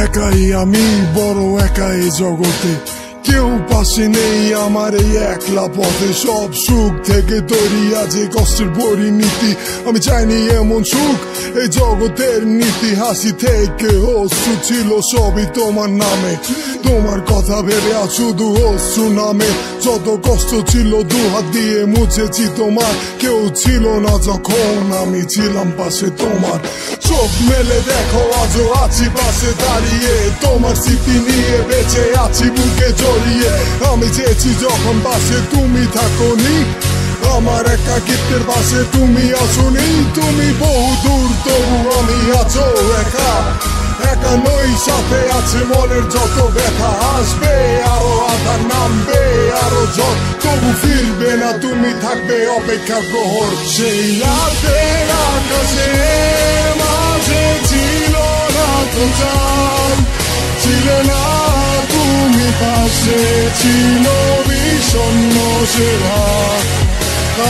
একাই আমি বড় একাই জগতে, কেউ পাশে নেই আমার এই একলা পথে। সব সুখ থেকে তৈরি আছে কষ্টের পরিণীতি, আমি চাইনি এমন সুখ এই জগতের নীতি। হাসি থেকে অশ্রু ছিল সবই তোমার নামে, তোমার কথা ভেবে আজ শুধু অশ্রু নামে। যত কষ্ট ছিল দুহাত দিয়ে মুছেছি তোমার, কেউ ছিল না যখন আমি ছিলাম পাশে তোমার। চোখ মেলে দেখো আজও আছি পাশে দাঁড়িয়ে, তোমার স্মৃতি নিয়ে বেঁচে আছি বুকে জড়িয়ে। আমি চেয়েছি যখন পাশে তুমি থাকোনি, আমার একাকিত্বের পাশে তুমি আসোনি। তুমি বহু দূর তবু আমি আছো একা, একা নই সাথে আছে মনের যত ব্যথা। আসবে আরো আধার, নামবে আরো ঝড়, তবু ফিরবে না তুমি, থাকবে অপেক্ষার প্রহর। সেই রাতের আকাশে মাঝে ছিল না তো চাঁদ, ছিল না তুমি পাশে, ছিল বিষণ্ণ সে রাত।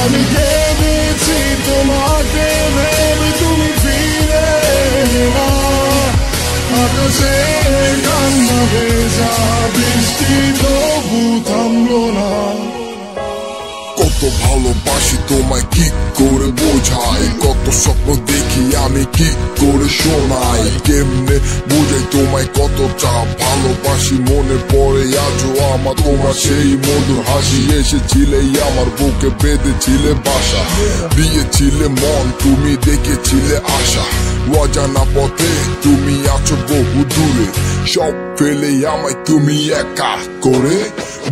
আমি ভেবেছি তোমাকে ভেবে তুমি ফিরে এলে না, আকাশে কান্না ভেজা বৃষ্টি তবু থামলো না। কত ভালোবাসি তোমায় কি করে বোঝাই, কত স্বপ্ন দেখি আমি কি করে শোনাই। কেমনে বুঝাই তোমায় কতটা ভালোবাসি, মনে পড়ে আজও আমার তোমার সেই মধুর হাসি। এসেছিলে আমার বুকে বেঁধেছিলে বাসা, দিয়েছিলে মন তুমি দেখেছিলে আশা। অজানা পথে তুমি আছো বহু দূরে, সব ফেলে আমায় তুমি একা করে।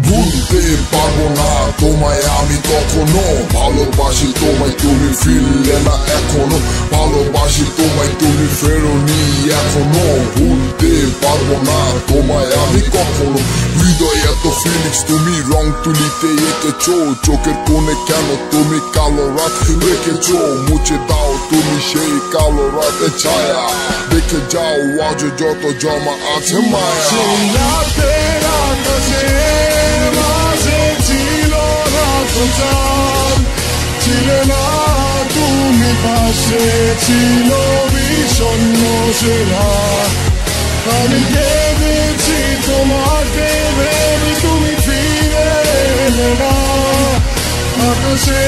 ভুলতে পারবো না তোমায় আমি কখনো, ভালোবাসি তোমায় তুমি ফিরলে না এখনো। ভালোবাসি তোমায় তুমি ফেরোনি এখনো, ভুলতে পারবো না তোমায় আমি কখনো। হৃদয়ে এত ফিলিংস তুমি রং তুলিতে এঁকেছো, চোখের কোণে কেন তুমি কালো রাত রেখেছো। মুছে দাও তুমি সেই কালো রাতের ছায়া, দেখে যাও আজ যত জমা আছে মায়া। সেই রাতের আকাশে মাঝে ছিল না তো চাঁদ, ছিল না তুমি পাশে, ছিল বিষণ্ণ সে রাত। আমি ভেবেছি তোমাকে ভেবে তুমি ফিরে এলে না, আকাশে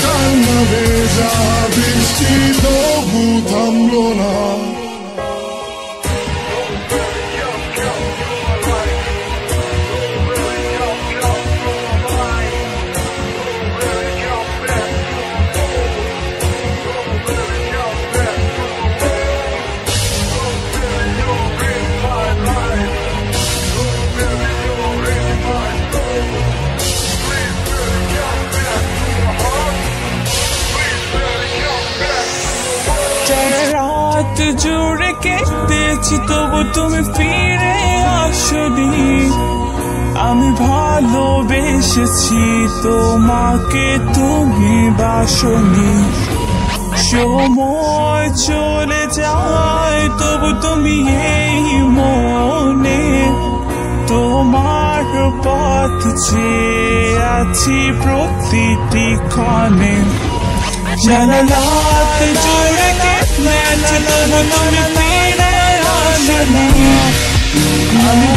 কান্না ভেজা বৃষ্টি তবু থামলো না। রাত জুড়ে কেটেছি তবু তুমি ফিরে আসনি। আমি ভালোবেসেছি তোমাকে তুমি বাসনি। সময় চলে যায় তবু তুমি এই মনে, তোমার পথ চেয়ে আছি প্রতিটি ক্ষণে। সারা রাত জুড়ে কেটেছি তবু তুমি ফিরে আসনি। আমি